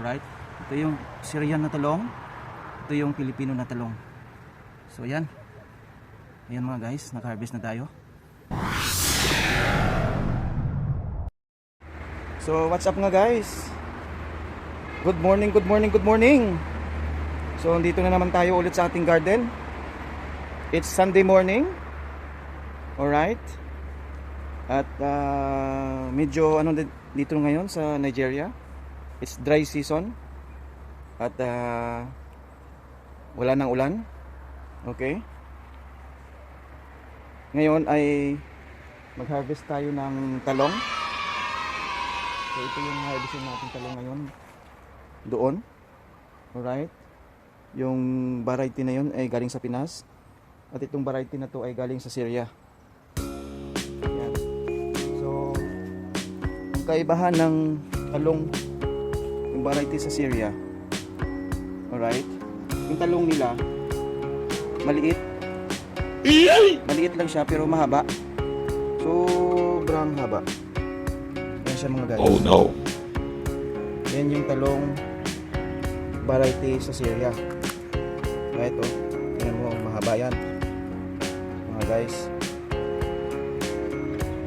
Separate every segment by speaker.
Speaker 1: Alright? Ito yung Syrian na talong. Ito yung Filipino na talong. So yan. Ayan mga guys, naka-harvest na tayo. So what's up nga guys? Good morning, good morning, good morning. So dito na naman tayo ulit sa ating garden. It's Sunday morning. Alright. At medyo ano dito ngayon sa Nigeria. It's dry season. At wala nang ulan. Okay. Ngayon ay mag-harvest tayo ng talong. So ito yung harvestin natin talong ngayon. Doon. Alright. Yung variety na yun ay galing sa Pinas. At itong variety na to ay galing sa Syria. Yan. So ang kaibahan ng talong yung variety sa Syria. Alright. Yung talong nila maliit. Maliit lang siya pero mahaba. Sobrang haba. Yan siya mga guys.
Speaker 2: Oh no.
Speaker 1: Yan yung talong variety sa Syria. Right, oh. Tingnan mo, mahaba yan. Mga guys.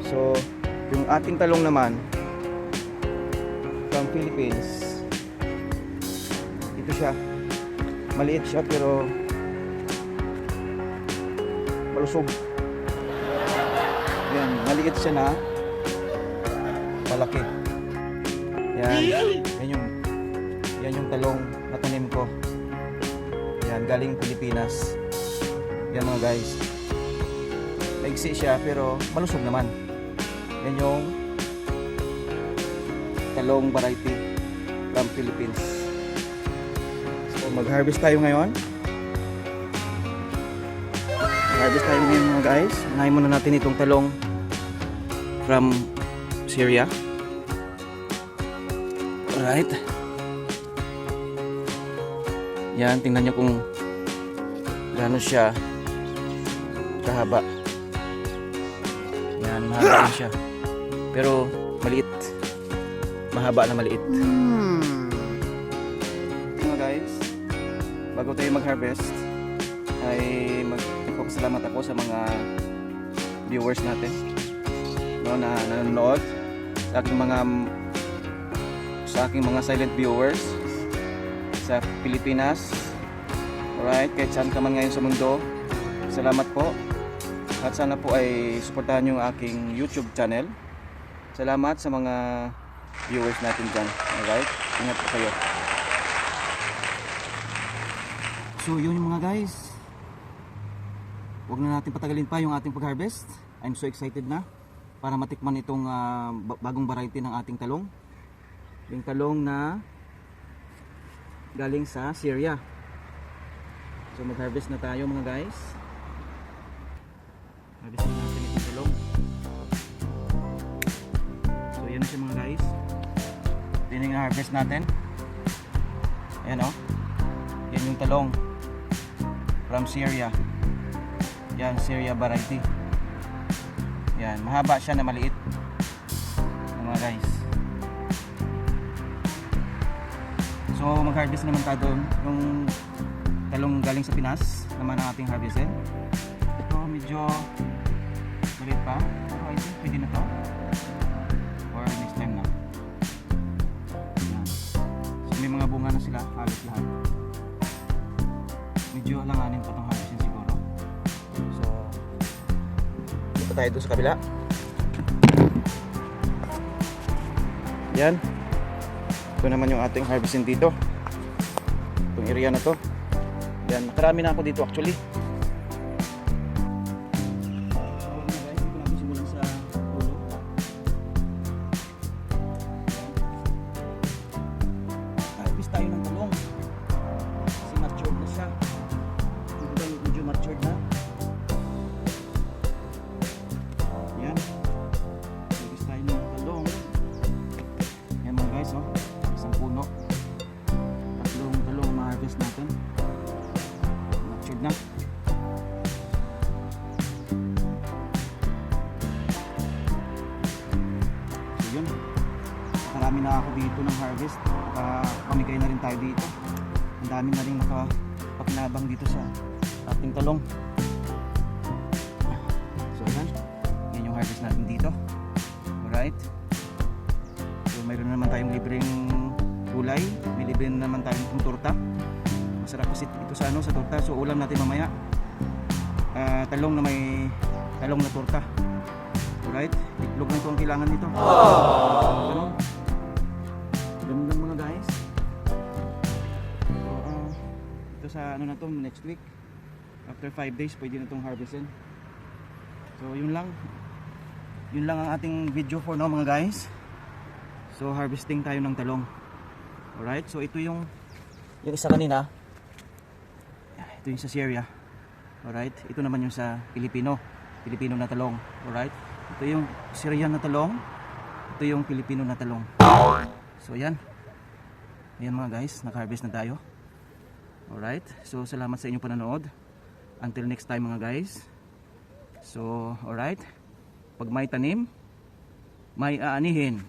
Speaker 1: So, yung ating talong naman from Philippines. Ito siya. Maliit siya pero malusog. Yan, maliit siya na malaki. Yan, yan yung talong na tanim ko. Yan, galing Pilipinas. Yan mga guys. Maigsi siya pero malusog naman. Yan yung talong variety from Philippines. So mag-harvest tayo ngayon. Mag-harvest tayo ngayon mga guys. Unahin muna natin itong talong from Syria. Alright. Yan, tingnan nyo kung gaano siya kahaba. Yan, mahaba na siya. Pero maliit. Mahaba na maliit. Mga guys, bago tayo mag-harvest ay magpapasalamat ako sa mga viewers natin, no, na nanonood sa aking mga silent viewers sa Pilipinas. Alright, kahit saan ka man ngayon sa mundo, salamat po. At sana po ay suportahan yung aking YouTube channel. Salamat sa mga viewers natin dyan. Alright, ingat po kayo. So yun yung mga guys. Huwag na natin patagalin pa yung ating pag-harvest. I'm so excited na para matikman itong bagong variety ng ating talong. Yung talong na galing sa Syria. So mag-harvest na tayo mga guys. Harvest na natin itong talong. So yan na siya mga guys. Yan yung harvest natin. Ayan o. Yan yung talong from Syria. Yan, Syria variety. Yan, mahaba siya na maliit. Mga guys. So mag-harvest naman tayo doon. Yung talong galing sa Pinas naman ang ating harvestin. Ito medyo maliit pa. Pero I think pwede na to. Or next time na. Yan. So may mga bunga na sila. Halos lahat. Medyo alanganin pa itong harvestin siguro. So dito tayo doon sa kabila. Yan. Ito naman yung ating harvesting dito. Itong area na to. Yan, makarami na ako dito actually. So guys, dito natin simulan sa ulo. Harvest tayo ng talong. Kasi matured na siya. Medyo matured na. Yan. Harvest tayo ng talong. Yan mga guys, oh. Isang puno. Tatlong talong ma-harvest natin. Matured na. pamigay na rin tayo dito. Ang dami na rin nakapakinabang dito sa ating talong. So yan yung harvest natin dito. Alright, so mayroon naman tayong libreng gulay, may libre naman tayong torta. Masarap kasi ito sa torta. So ulam natin mamaya, talong na may talong na torta. Alright, itlog na ito ang kailangan nito. Ganun lang mga guys. So ito sa na to, next week, after 5 days pwede na itong harvestin. So yun lang ang ating video for now mga guys. So harvesting tayo ng talong. Alright, so ito yung isa kanina, ito yung sa Syria. Alright, ito naman yung sa Pilipino na talong. Alright, ito yung Syrian na talong, ito yung Pilipino na talong. So ayan mga guys, naka-harvest na tayo. Alright, so salamat sa inyong panonood. Until next time mga guys. So alright, pag may tanim, may aanihin.